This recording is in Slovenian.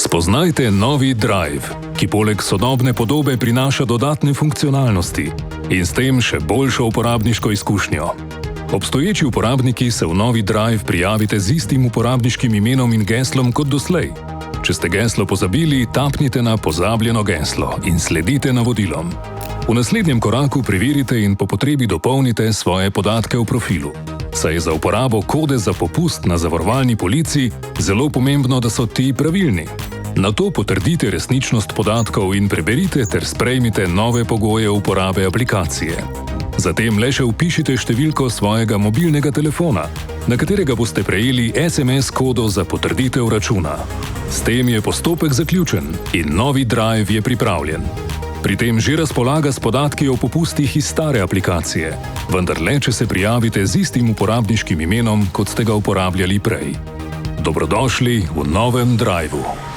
Spoznajte novi Drive, ki poleg sodobne podobe prinaša dodatne funkcionalnosti in s tem še boljšo uporabniško izkušnjo. Obstoječi uporabniki se v novi Drive prijavite z istim uporabniškim imenom in geslom kot doslej. Če ste geslo pozabili, tapnite na pozabljeno geslo in sledite navodilom. V naslednjem koraku preverite in po potrebi dopolnite svoje podatke v profilu. Saj je za uporabo kode za popust na zavarovalni polici zelo pomembno, da so ti pravilni. Nato potrdite resničnost podatkov in preberite ter sprejmite nove pogoje uporabe aplikacije. Zatem le še vpišite številko svojega mobilnega telefona, na katerega boste prejeli SMS kodo za potrditev računa. S tem je postopek zaključen in novi Drive je pripravljen. Pri tem že razpolaga s podatki o popustih iz stare aplikacije, vendar le, če se prijavite z istim uporabniškim imenom, kot ste ga uporabljali prej. Dobrodošli v novem Driveu.